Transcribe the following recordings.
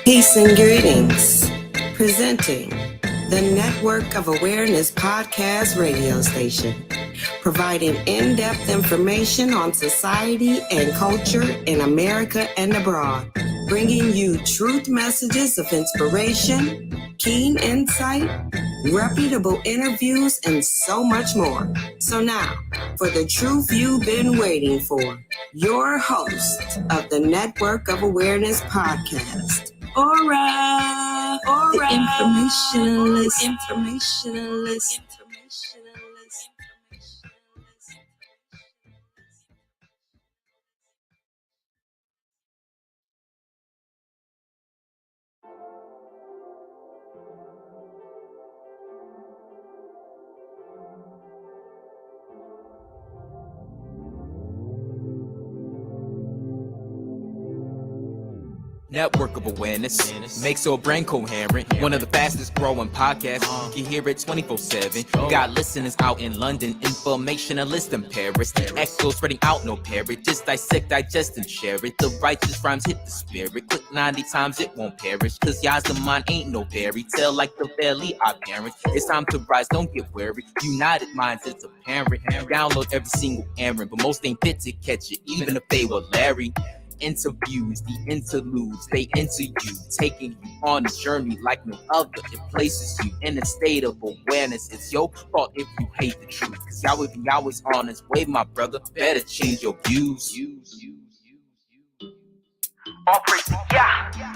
Peace and greetings. Presenting the Network of Awareness podcast radio station, providing in-depth information on society and culture in America and abroad, bringing you truth messages of inspiration, keen insight, reputable interviews, and so much more. So now, for the truth you've been waiting for, your host of the Network of Awareness podcast, ORRA, the informationalist. Network of awareness makes your brain coherent. One of the fastest growing podcasts. You can hear it 24/7. You got listeners out in London, informationalists in Paris. The echo spreading out, no parrot. Just dissect, digest, and share it. The righteous rhymes hit the spirit. Click 90 times, it won't perish. Cause y'all's the mind ain't no fairy tale like the belly our parents. It's time to rise, don't get worried. United minds, it's apparent. Download every single errand, but most ain't fit to catch it, even if they were Larry. Interviews, the interludes, they enter you, taking you on a journey like no other. It places you in a state of awareness. It's your fault if you hate the truth, cause y'all would be always on his way, my brother. Better change your views. All praise, yeah.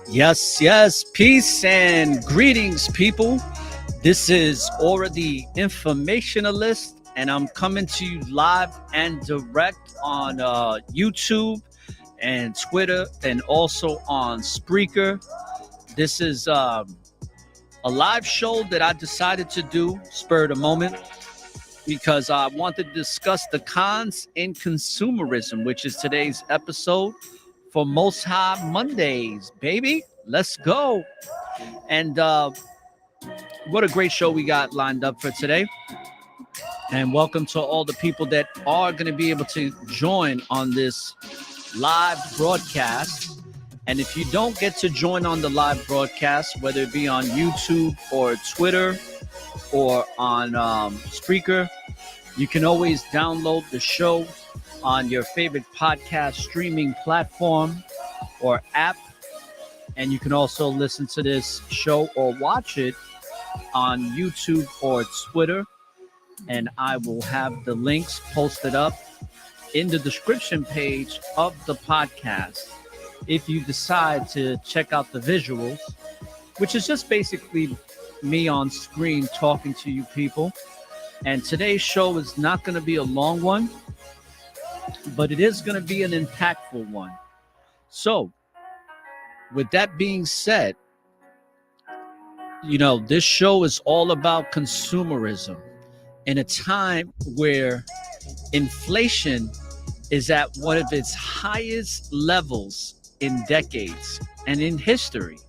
Yes. Peace and greetings, people. This is ORRA, the informationalist, and I'm coming to you live and direct on YouTube and Twitter, and also on Spreaker. This is a live show that I decided to do, spur of the moment, because I wanted to discuss the cons in consumerism, which is today's episode for Most High Mondays, baby. Let's go. And what a great show we got lined up for today. And welcome to all the people that are going to be able to join on this live broadcast. And if you don't get to join on the live broadcast, whether it be on YouTube or Twitter or on Spreaker, you can always download the show on your favorite podcast streaming platform or app. And you can also listen to this show or watch it on YouTube or Twitter. And I will have the links posted up in the description page of the podcast if you decide to check out the visuals, which is just basically me on screen talking to you people. And today's show is not going to be a long one, but it is going to be an impactful one. So, with that being said, this show is all about consumerism in a time where inflation is at one of its highest levels in decades and in history.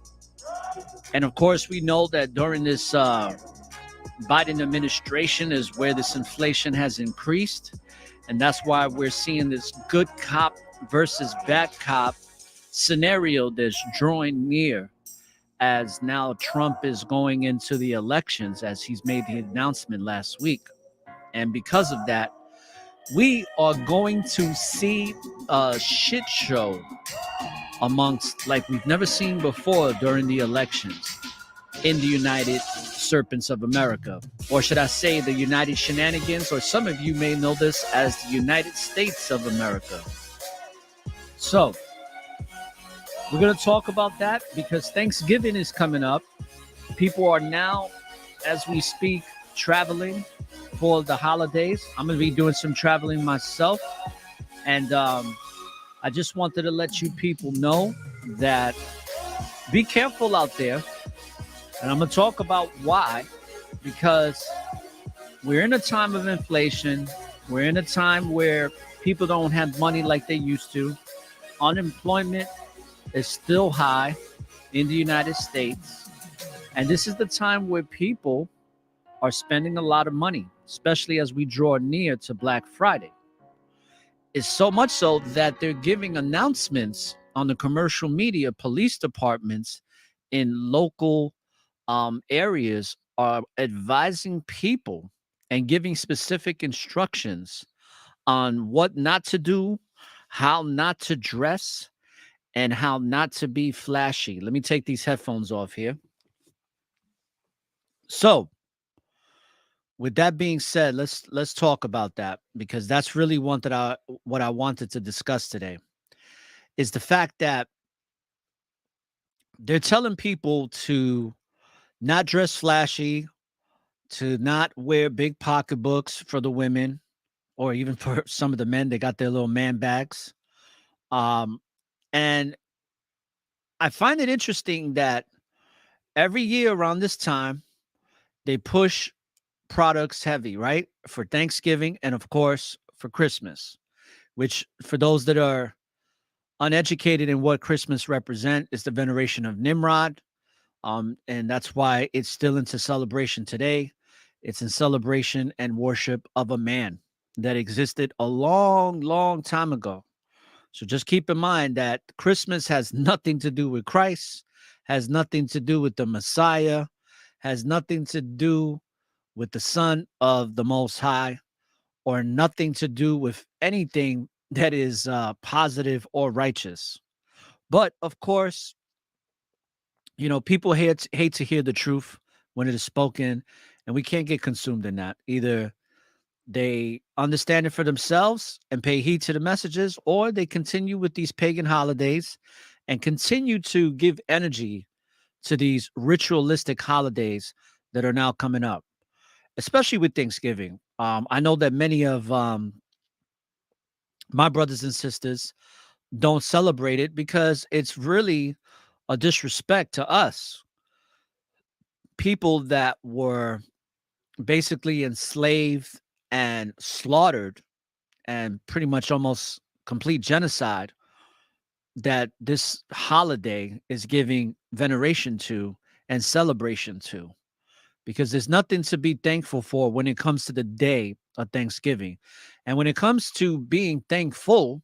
And of course, we know that during this Biden administration is where this inflation has increased. And that's why we're seeing this good cop versus bad cop scenario that's drawing near. as now Trump is going into the elections, as he's made the announcement last week. And because of that, we are going to see a shit show amongst like we've never seen before during the elections in the United Serpents of America. Or should I say the United Shenanigans, or some of you may know this as the United States of America. So we're going to talk about that because Thanksgiving is coming up. People are now, as we speak, traveling for the holidays. I'm going to be doing some traveling myself. And I just wanted to let you people know that be careful out there. And I'm going to talk about why. Because we're in a time of inflation. We're in a time where people don't have money like they used to. Unemployment is still high in the United States. And this is the time where people are spending a lot of money, especially as we draw near to Black Friday. It's so much so that they're giving announcements on the commercial media. Police departments in local areas are advising people and giving specific instructions on what not to do, how not to dress, and how not to be flashy. Let me take these headphones off here. So, with that being said, let's talk about that because that's really what I wanted to discuss today is the fact that they're telling people to not dress flashy, to not wear big pocketbooks for the women, or even for some of the men. They got their little man bags. And I find it interesting that every year around this time, they push products heavy, right? For Thanksgiving and, of course, for Christmas, which for those that are uneducated in what Christmas represent is the veneration of Nimrod. And that's why it's still into celebration today. It's in celebration and worship of a man that existed a long, long time ago. So just keep in mind that Christmas has nothing to do with Christ, has nothing to do with the Messiah, has nothing to do with the Son of the Most High, or nothing to do with anything that is positive or righteous. But of course, people hate to hear the truth when it is spoken, and we can't get consumed in that. Either they understand it for themselves and pay heed to the messages, or they continue with these pagan holidays and continue to give energy to these ritualistic holidays that are now coming up, especially with Thanksgiving. I know that many of my brothers and sisters don't celebrate it because it's really a disrespect to us, people that were basically enslaved and slaughtered and pretty much almost complete genocide, that this holiday is giving veneration to and celebration to, because there's nothing to be thankful for when it comes to the day of Thanksgiving. And when it comes to being thankful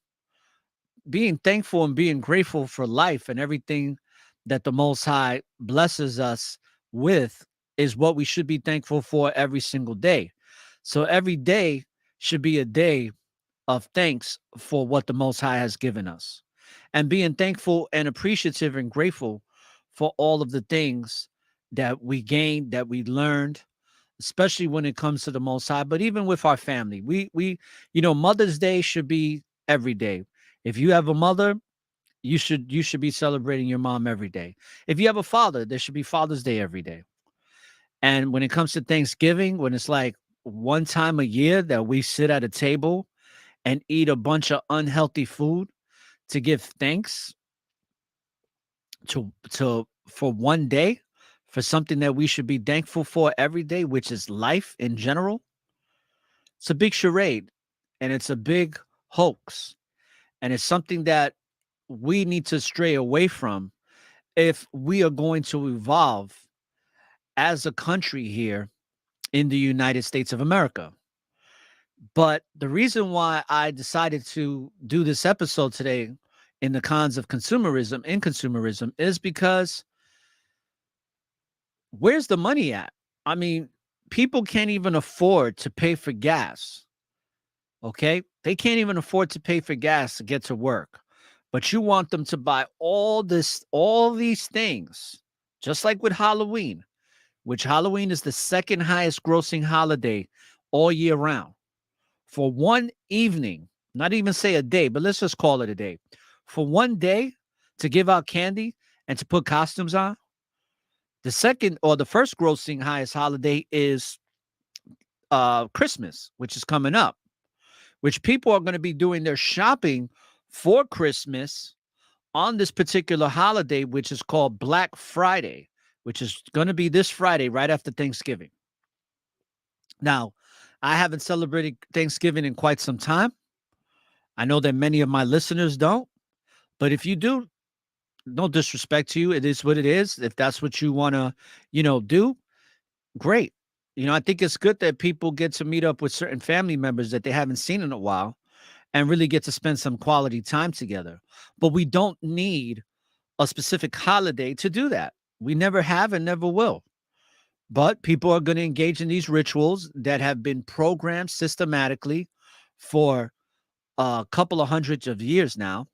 and being grateful for life and everything that the Most High blesses us with is what we should be thankful for every single day. So every day should be a day of thanks for what the Most High has given us, and being thankful and appreciative and grateful for all of the things that we gained, that we learned, especially when it comes to the Most High. But even with our family, Mother's Day should be every day. If you have a mother, you should be celebrating your mom every day. If you have a father, there should be Father's Day every day. And when it comes to Thanksgiving, when it's like one time a year that we sit at a table and eat a bunch of unhealthy food to give thanks for one day, for something that we should be thankful for every day, which is life in general, it's a big charade and it's a big hoax. And it's something that we need to stray away from if we are going to evolve as a country here in the United States of America. But the reason why I decided to do this episode today in the cons of consumerism is because where's the money at? I mean, people can't even afford to pay for gas. Okay. They can't even afford to pay for gas to get to work. But you want them to buy all these things, just like with Halloween, which Halloween is the second highest grossing holiday all year round. For one evening, not even say a day, but let's just call it a day. For one day to give out candy and to put costumes on, the second or the first grossing highest holiday is Christmas, which is coming up, which people are going to be doing their shopping for Christmas on this particular holiday, which is called Black Friday, which is going to be this Friday, right after Thanksgiving. Now, I haven't celebrated Thanksgiving in quite some time. I know that many of my listeners don't, but if you do, no disrespect to you, it is what it is. If that's what you want to, do, great. I think it's good that people get to meet up with certain family members that they haven't seen in a while and really get to spend some quality time together. But we don't need a specific holiday to do that. We never have and never will. But people are going to engage in these rituals that have been programmed systematically for a couple of hundreds of years now.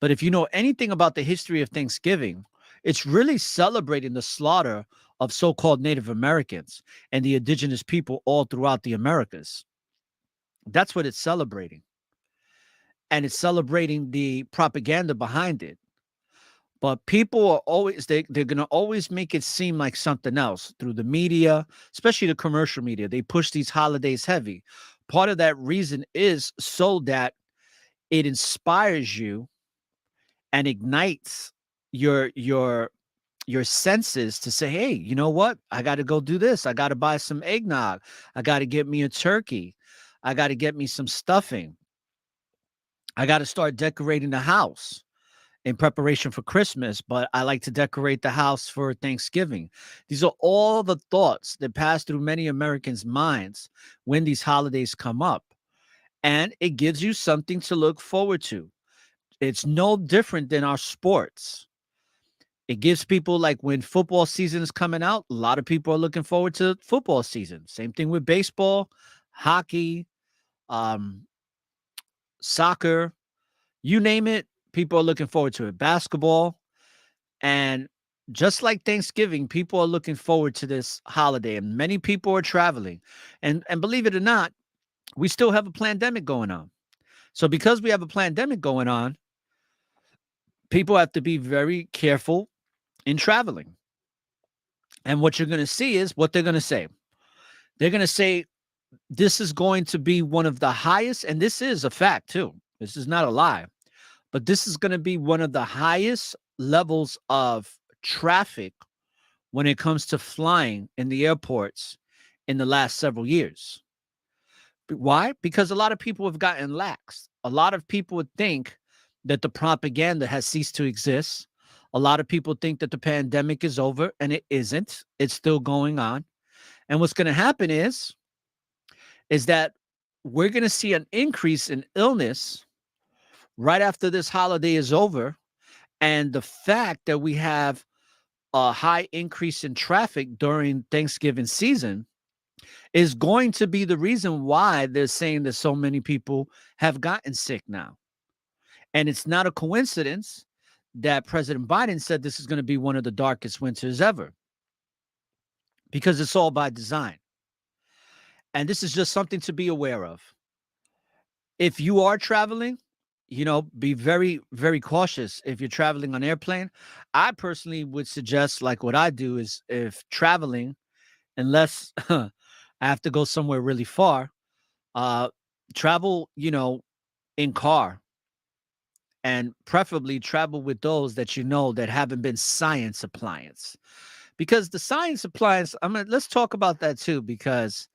But if you know anything about the history of Thanksgiving, it's really celebrating the slaughter of so-called Native Americans and the indigenous people all throughout the Americas. That's what it's celebrating. And it's celebrating the propaganda behind it. But people are always, they're going to always make it seem like something else through the media, especially the commercial media. They push these holidays heavy. Part of that reason is so that it inspires you and ignites your senses to say, hey, you know what? I got to go do this. I got to buy some eggnog. I got to get me a turkey. I got to get me some stuffing. I got to start decorating the house in preparation for Christmas, but I like to decorate the house for Thanksgiving. These are all the thoughts that pass through many Americans' minds when these holidays come up. And it gives you something to look forward to. It's no different than our sports. It gives people, like when football season is coming out, a lot of people are looking forward to football season. Same thing with baseball, hockey, um, soccer, you name it, people are looking forward to it. Basketball. And just like Thanksgiving, people are looking forward to this holiday, and many people are traveling. And believe it or not, we still have a pandemic going on. So because we have a pandemic going on, people have to be very careful in traveling. And what you're going to see is what they're going to say. They're going to say this is going to be one of the highest, and this is a fact too. This is not a lie, but this is going to be one of the highest levels of traffic when it comes to flying in the airports in the last several years. Why? Because a lot of people have gotten lax. A lot of people would think that the propaganda has ceased to exist. A lot of people think that the pandemic is over, and it isn't. It's still going on. And what's going to happen is that we're going to see an increase in illness right after this holiday is over. And the fact that we have a high increase in traffic during Thanksgiving season is going to be the reason why they're saying that so many people have gotten sick now. And it's not a coincidence that President Biden said this is going to be one of the darkest winters ever, because it's all by design. And this is just something to be aware of. If you are traveling, be very, very cautious if you're traveling on airplane. I personally would suggest, like what I do is, if traveling, unless I have to go somewhere really far, travel, in car, and preferably travel with those that that haven't been science appliance. Because the science appliance, let's talk about that too, because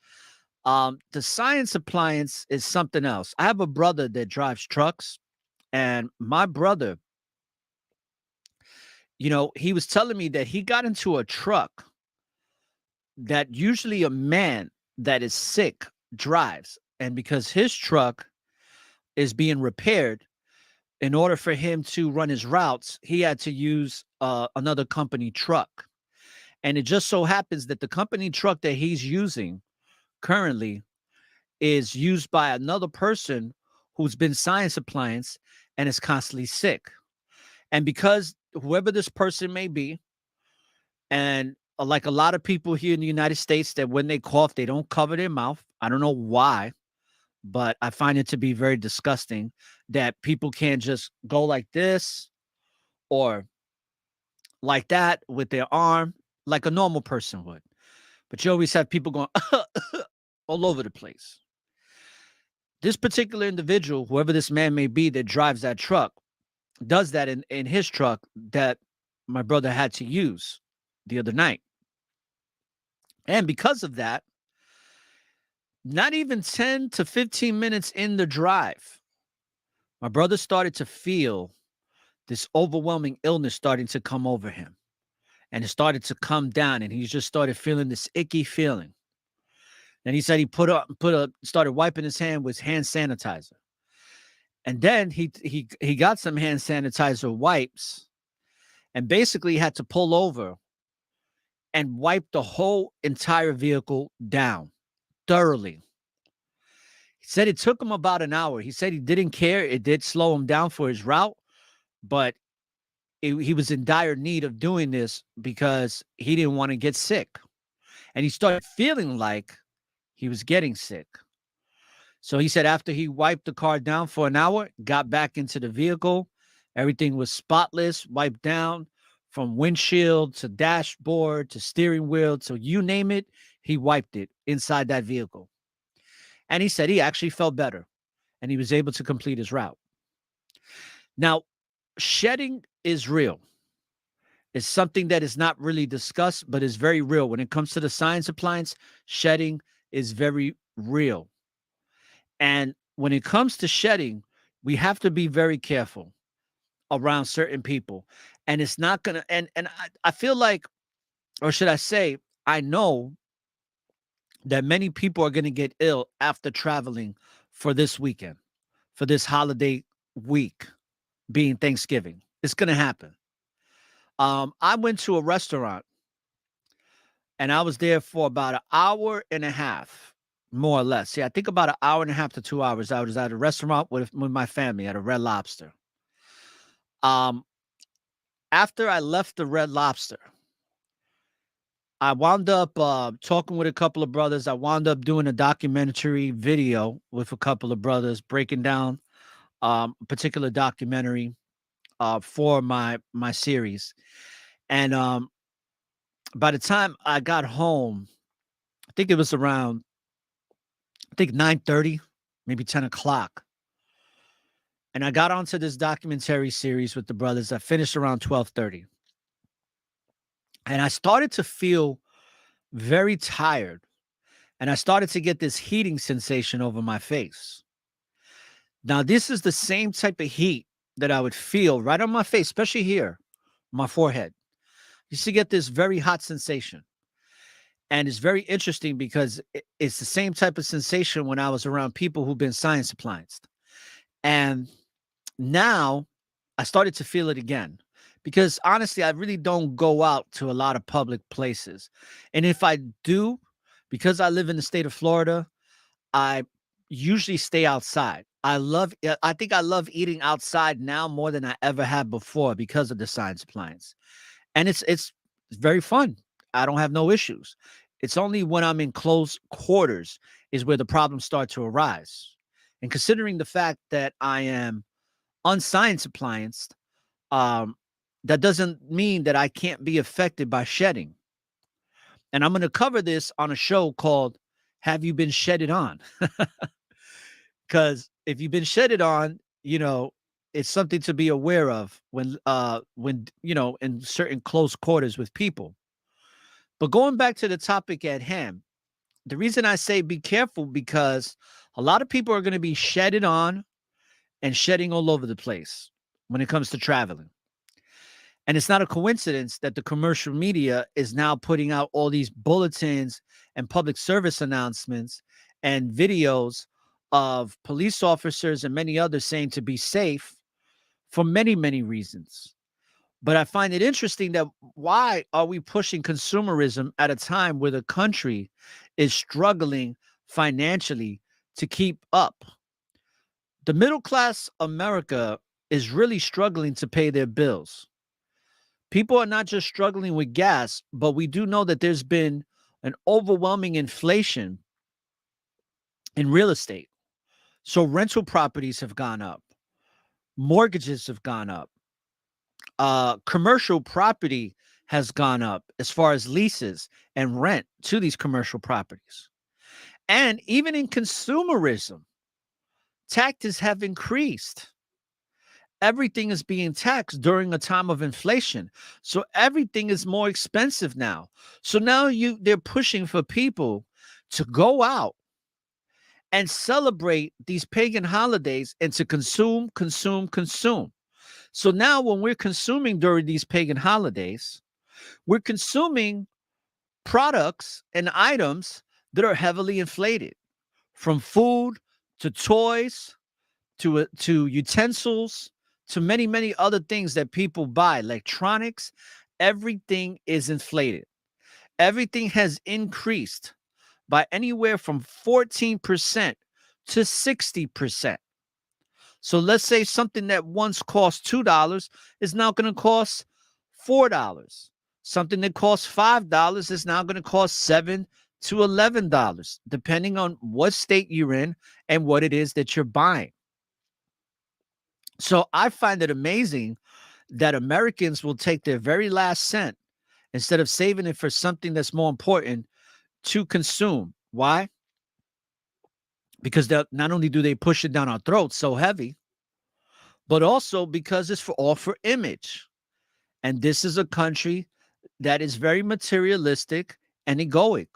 the science appliance is something else. I have a brother that drives trucks, and my brother, he was telling me that he got into a truck that usually a man that is sick drives. And because his truck is being repaired, in order for him to run his routes, he had to use another company truck. And it just so happens that the company truck that he's using currently is used by another person who's been science appliance and is constantly sick. And because whoever this person may be, and like a lot of people here in the United States, that when they cough, they don't cover their mouth. I don't know why, but I find it to be very disgusting that people can't just go like this or like that with their arm, like a normal person would. But you always have people going all over the place. This particular individual, whoever this man may be that drives that truck, does that in his truck that my brother had to use the other night. And because of that, not even 10 to 15 minutes in the drive, my brother started to feel this overwhelming illness starting to come over him. And it started to come down, and he just started feeling this icky feeling. And he said he started wiping his hand with hand sanitizer. And then he got some hand sanitizer wipes and basically had to pull over and wipe the whole entire vehicle down thoroughly. He said it took him about an hour. He said he didn't care. It did slow him down for his route, but he was in dire need of doing this because he didn't want to get sick. And he started feeling like he was getting sick. So he said after he wiped the car down for an hour, got back into the vehicle, everything was spotless, wiped down from windshield to dashboard to steering wheel to you name it, he wiped it inside that vehicle. And he said he actually felt better and he was able to complete his route. Now, shedding is real. It's something that is not really discussed, but is very real. When it comes to the science appliance, shedding is very real. And when it comes to shedding, we have to be very careful around certain people. And it's not going to, and I feel like, or should I say, I know that many people are going to get ill after traveling for this weekend, for this holiday week being Thanksgiving. It's going to happen. I went to a restaurant and I was there for about an hour and a half, more or less. Yeah, I think about an hour and a half to 2 hours. I was at a restaurant with my family at a Red Lobster. After I left the Red Lobster, I wound up talking with a couple of brothers. I wound up doing a documentary video with a couple of brothers, breaking down a particular documentary for my series. And by the time I got home, I think it was around, 9:30, maybe 10 o'clock. And I got onto this documentary series with the brothers. I finished around 12:30. And I started to feel very tired. And I started to get this heating sensation over my face. Now, this is the same type of heat that I would feel right on my face, especially here, my forehead. I used to get this very hot sensation. And it's very interesting because it's the same type of sensation when I was around people who've been science applianced. And now I started to feel it again because honestly, I really don't go out to a lot of public places. And if I do, because I live in the state of Florida, I usually stay outside. I think I love eating outside now more than I ever have before because of the science appliance. And it's very fun. I don't have no issues. It's only when I'm in close quarters is where the problems start to arise. And considering the fact that I am unscience applianced, that doesn't mean that I can't be affected by shedding. And I'm going to cover this on a show called Have You Been Shedded On? Because if you've been shedded on, it's something to be aware of when in certain close quarters with people. But going back to the topic at hand, the reason I say be careful because a lot of people are going to be shedded on and shedding all over the place when it comes to traveling. And it's not a coincidence that the commercial media is now putting out all these bulletins and public service announcements and videos of police officers and many others saying to be safe for many, many reasons. But I find it interesting that why are we pushing consumerism at a time where the country is struggling financially to keep up? The middle class America is really struggling to pay their bills. People are not just struggling with gas, but we do know that there's been an overwhelming inflation in real estate. So rental properties have gone up, mortgages have gone up, commercial property has gone up as far as leases and rent to these commercial properties. And even in consumerism, taxes have increased. Everything is being taxed during a time of inflation. So everything is more expensive now. So now they're pushing for people to go out and celebrate these pagan holidays and to consume, consume, consume. So now when we're consuming during these pagan holidays, we're consuming products and items that are heavily inflated, from food to toys to utensils to many, many other things that people buy, electronics. Everything is inflated. Everything has increased by anywhere from 14% to 60%. So let's say something that once cost $2 is now going to cost $4. Something that costs $5 is now going to cost $7 to $11, depending on what state you're in and what it is that you're buying. So I find it amazing that Americans will take their very last cent instead of saving it for something that's more important to consume. Why? Because not only do they push it down our throats so heavy, but also because it's all for image. And this is a country that is very materialistic and egoic.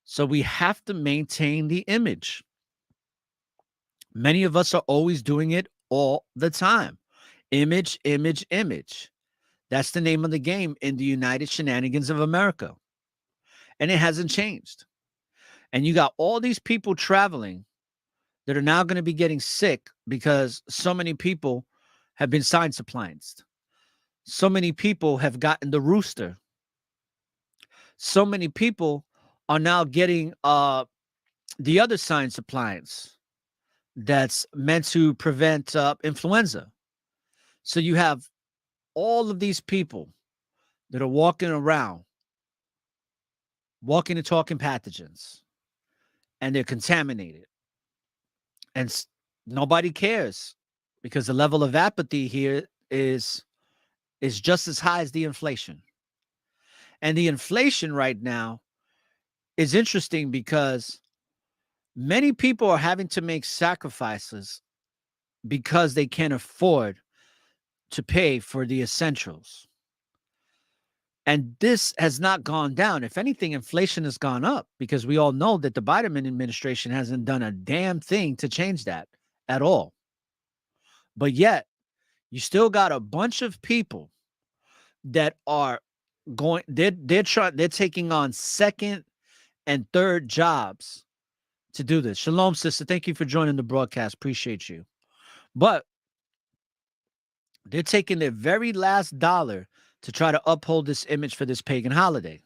So we have to maintain the image. Many of us are always doing it all the time. Image, image, image. That's the name of the game in the United Shenanigans of America. And it hasn't changed. And you got all these people traveling that are now going to be getting sick because so many people have been sign suppliced. So many people have gotten the rooster. So many people are now getting the other science appliance that's meant to prevent influenza. So you have all of these people that are walking around, walking and talking pathogens, and they're contaminated. And nobody cares because the level of apathy here is just as high as the inflation. And the inflation right now is interesting because many people are having to make sacrifices because they can't afford to pay for the essentials. And this has not gone down. If anything, inflation has gone up because we all know that the Biden administration hasn't done a damn thing to change that at all. But yet, you still got a bunch of people that are they're taking on second and third jobs to do this. Shalom, sister. Thank you for joining the broadcast. Appreciate you. But they're taking their very last dollar to try to uphold this image for this pagan holiday.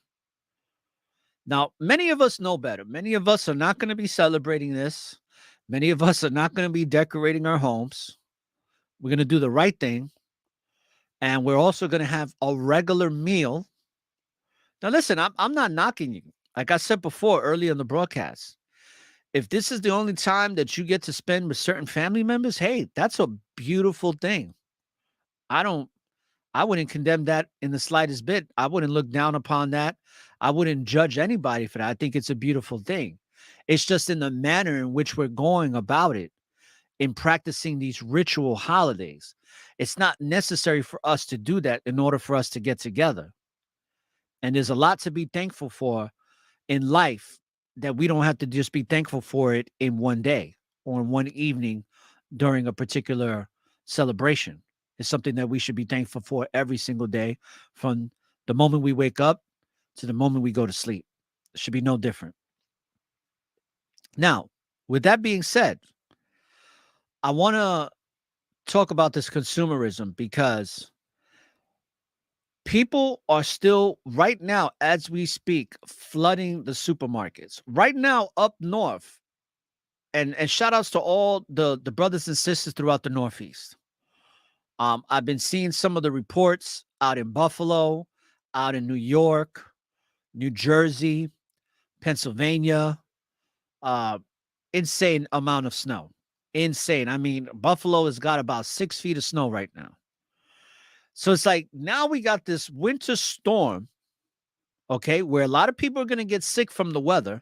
Now, many of us know better. Many of us are not going to be celebrating this. Many of us are not going to be decorating our homes. We're going to do the right thing. And we're also going to have a regular meal. Now, listen, I'm not knocking you. Like I said before, earlier in the broadcast, if this is the only time that you get to spend with certain family members, hey, that's a beautiful thing. I wouldn't condemn that in the slightest bit. I wouldn't look down upon that. I wouldn't judge anybody for that. I think it's a beautiful thing. It's just in the manner in which we're going about it, in practicing these ritual holidays. It's not necessary for us to do that in order for us to get together. And there's a lot to be thankful for in life that we don't have to just be thankful for it in one day or in one evening during a particular celebration. It's something that we should be thankful for every single day, from the moment we wake up to the moment we go to sleep. It should be no different. Now, with that being said, I want to talk about this consumerism because People are still right now, as we speak, flooding the supermarkets. Right now, up north, and shout outs to all the brothers and sisters throughout the Northeast. I've been seeing some of the reports out in Buffalo, out in New York, New Jersey, Pennsylvania. Uh, insane amount of snow. Insane. I mean, Buffalo has got about 6 feet of snow right now. So it's like now we got this winter storm, okay, where a lot of people are going to get sick from the weather.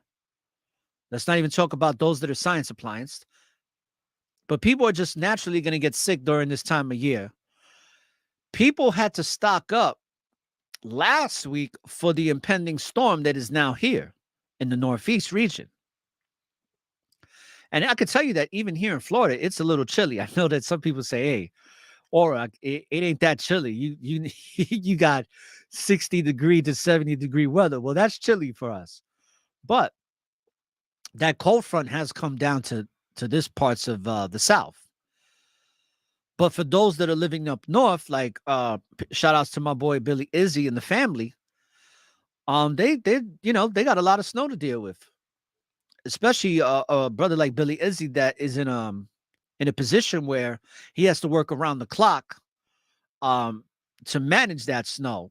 Let's not even talk about those that are science applianced. But people are just naturally going to get sick during this time of year. People had to stock up last week for the impending storm that is now here in the Northeast region. And I can tell you that even here in Florida, it's a little chilly. I know that some people say, hey, Aura, it ain't that chilly. You you got 60 degree to 70-degree weather. Well, that's chilly for us. But that cold front has come down to this parts of the South. But for those that are living up north, like shout outs to my boy Billy Izzy and the family, they they got a lot of snow to deal with, especially a brother like Billy Izzy that is in a position where he has to work around the clock to manage that snow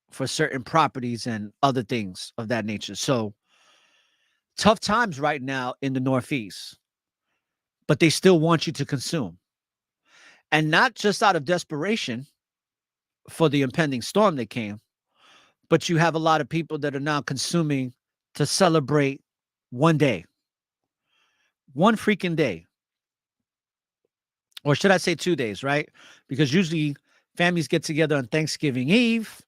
for certain properties and other things of that nature. So tough times right now in the Northeast, but they still want you to consume. And not just out of desperation for the impending storm that came, but you have a lot of people that are now consuming to celebrate one day, one freaking day. Or should I say 2 days, right? Because usually families get together on Thanksgiving Eve.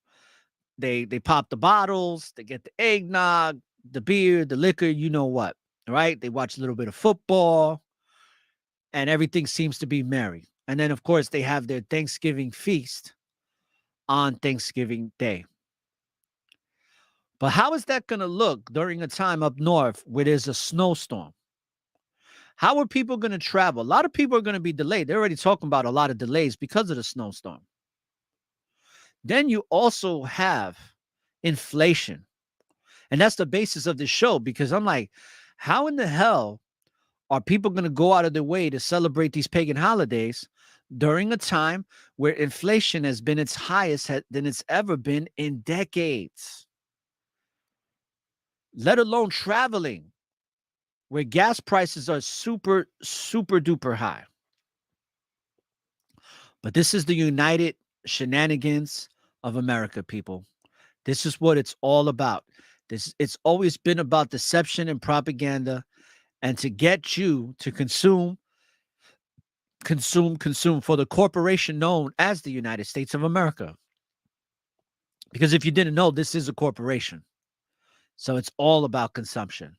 They pop the bottles, they get the eggnog, the beer, the liquor, you know what, right? They watch a little bit of football, and everything seems to be merry. And then, of course, they have their Thanksgiving feast on Thanksgiving Day. But how is that going to look during a time up north where there's a snowstorm? How are people going to travel? A lot of people are going to be delayed. They're already talking about a lot of delays because of the snowstorm. Then you also have inflation. And that's the basis of this show, because I'm like, how in the hell are people going to go out of their way to celebrate these pagan holidays during a time where inflation has been its highest than it's ever been in decades? Let alone traveling, where gas prices are super, super duper high. But this is the United Shenanigans of America, people. This is what it's all about. It's always been about deception and propaganda, and to get you to consume for the corporation known as the United States of America. Because if you didn't know, this is a corporation. So it's all about consumption.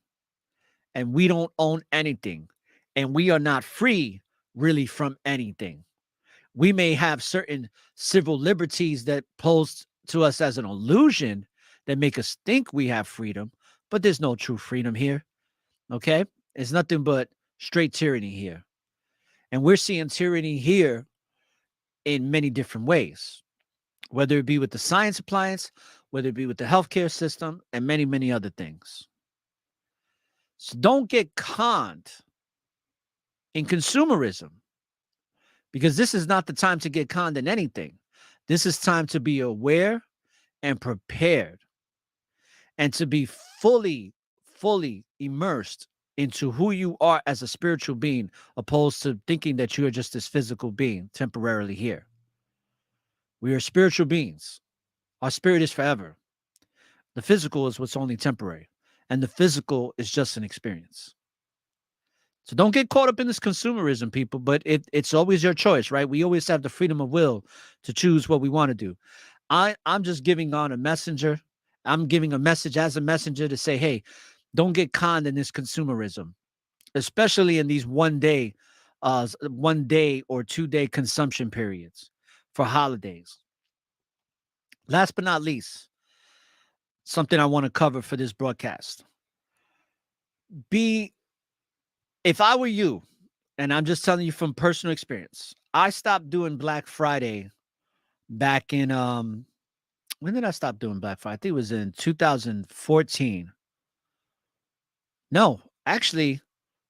And we don't own anything. And we are not free really from anything. We may have certain civil liberties that pose to us as an illusion that make us think we have freedom, but there's no true freedom here. Okay? It's nothing but straight tyranny here. And we're seeing tyranny here in many different ways, whether it be with the science appliance, whether it be with the healthcare system, and many, many other things. So don't get conned in consumerism, because this is not the time to get conned in anything. This is time to be aware and prepared, and to be fully immersed into who you are as a spiritual being, opposed to thinking that you are just this physical being temporarily here. We are spiritual beings. Our spirit is forever. The physical is what's only temporary, and the physical is just an experience. So don't get caught up in this consumerism, people, but it's always your choice, right? We always have the freedom of will to choose what we want to do. I'm just giving on a messenger. I'm giving a message as a messenger to say, hey, don't get conned in this consumerism, especially in these 1 day or 2 day consumption periods for holidays. Last but not least, something I want to cover for this broadcast. If I were you, and I'm just telling you from personal experience, I stopped doing Black Friday back in when did I stop doing Black Friday? I think it was in 2014. No, actually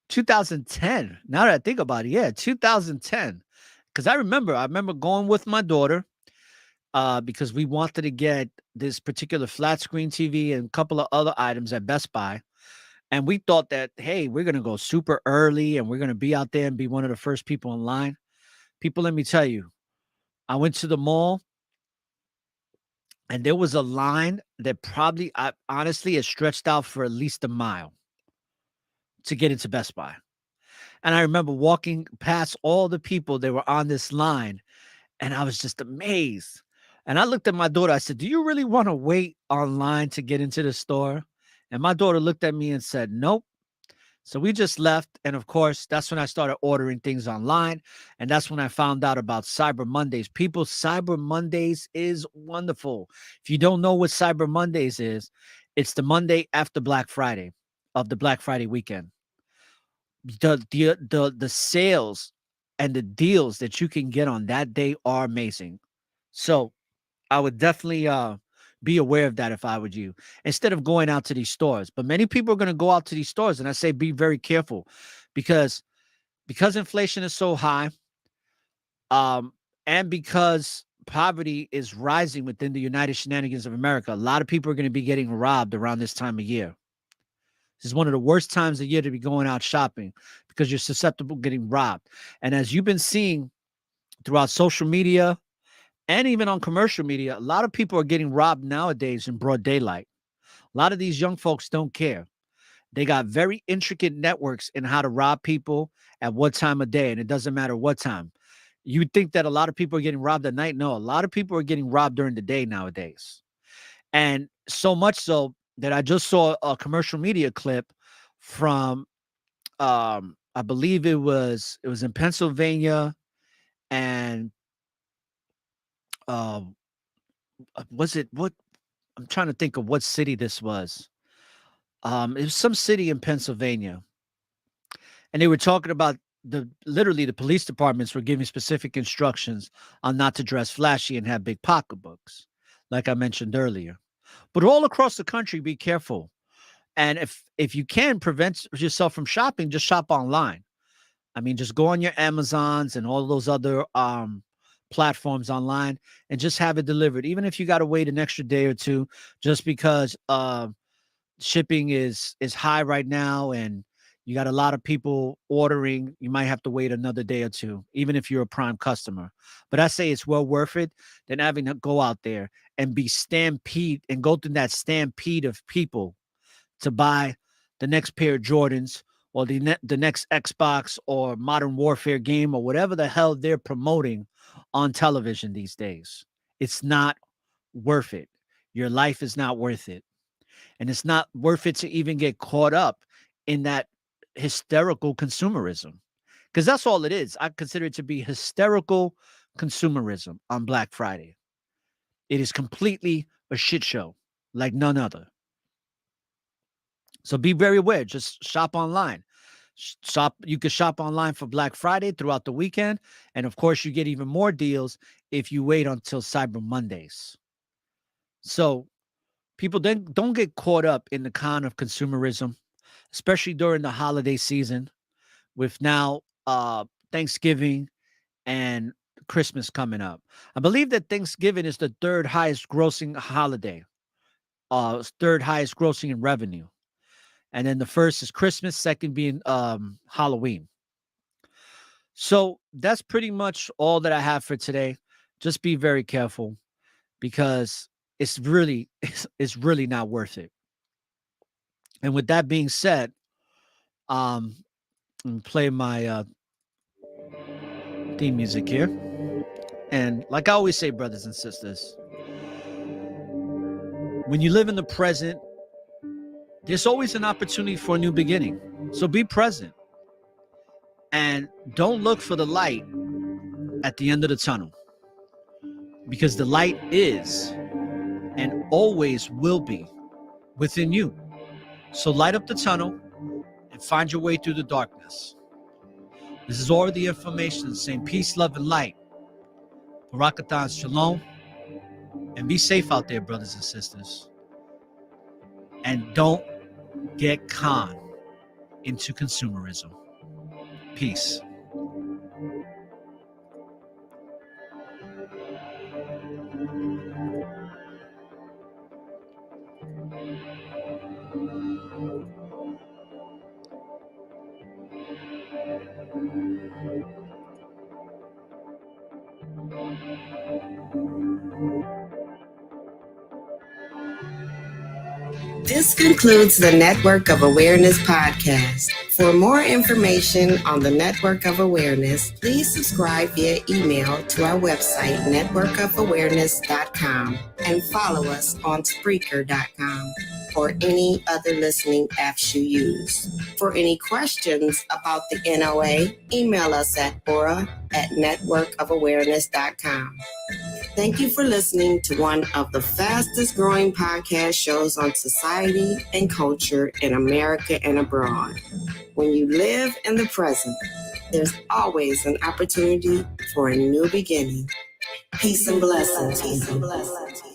2010. Now that I think about it, yeah, 2010. Because I remember going with my daughter because we wanted to get this particular flat screen TV and a couple of other items at Best Buy. And we thought that, hey, we're going to go super early and we're going to be out there and be one of the first people in line. People, let me tell you, I went to the mall and there was a line that probably, honestly, it stretched out for at least a mile to get into Best Buy. And I remember walking past all the people that were on this line, and I was just amazed. And I looked at my daughter. I said, "Do you really want to wait online to get into the store?" And my daughter looked at me and said, "Nope." So we just left. And of course, that's when I started ordering things online. And that's when I found out about Cyber Mondays. People, Cyber Mondays is wonderful. If you don't know what Cyber Mondays is, it's the Monday after Black Friday of the Black Friday weekend. The sales and the deals that you can get on that day are amazing. So I would definitely be aware of that if I were you, instead of going out to these stores. But many people are going to go out to these stores, and I say be very careful because inflation is so high, and because poverty is rising within the United Shenanigans of America. A lot of people are going to be getting robbed around this time of year. This is one of the worst times of year to be going out shopping because you're susceptible to getting robbed. And as you've been seeing throughout social media and even on commercial media, a lot of people are getting robbed nowadays in broad daylight. A lot of these young folks don't care. They got very intricate networks in how to rob people at what time of day, and it doesn't matter what time. You think that a lot of people are getting robbed at night? No, a lot of people are getting robbed during the day nowadays. And so much so that I just saw a commercial media clip from I believe it was in Pennsylvania, and uh was it what I'm trying to think of what city this was. It was some city in Pennsylvania, and they were talking about literally the police departments were giving specific instructions on not to dress flashy and have big pocketbooks, like I mentioned earlier. But all across the country, be careful. And if you can prevent yourself from shopping, just shop online. I mean, just go on your Amazons and all those other platforms online and just have it delivered. Even if you got to wait an extra day or two, just because shipping is high right now and you got a lot of people ordering, you might have to wait another day or two, even if you're a Prime customer. But I say it's well worth it than having to go out there and go through that stampede of people to buy the next pair of Jordans or the next Xbox or Modern Warfare game or whatever the hell they're promoting on television these days. It's not worth it. Your life is not worth it. And it's not worth it to even get caught up in that hysterical consumerism. Because that's all it is. I consider it to be hysterical consumerism on Black Friday. It is completely a shit show like none other. So be very aware. Just shop online. You can shop online for Black Friday throughout the weekend. And of course, you get even more deals if you wait until Cyber Mondays. So people then don't get caught up in the con of consumerism, especially during the holiday season with now Thanksgiving and Christmas coming up. I believe that Thanksgiving is the third highest grossing holiday, third highest grossing in revenue. And then the first is Christmas, second being Halloween. So that's pretty much all that I have for today. Just be very careful because it's really not worth it. And with that being said, I'm gonna play my theme music here. And like I always say, brothers and sisters, when you live in the present, there's always an opportunity for a new beginning. So be present and don't look for the light at the end of the tunnel, because the light is and always will be within you. So light up the tunnel and find your way through the darkness. This is all the information saying peace, love, and light. Barakatan, shalom. And be safe out there, brothers and sisters. And don't get conned into consumerism. Peace. This concludes the Network of Awareness podcast. For more information on the Network of Awareness, please subscribe via email to our website, networkofawareness.com, and follow us on Spreaker.com or any other listening apps you use. For any questions about the NOA, email us at ORRA@networkofawareness.com. Thank you for listening to one of the fastest growing podcast shows on society and culture in America and abroad. When you live in the present, there's always an opportunity for a new beginning. Peace and blessings. Peace and blessings.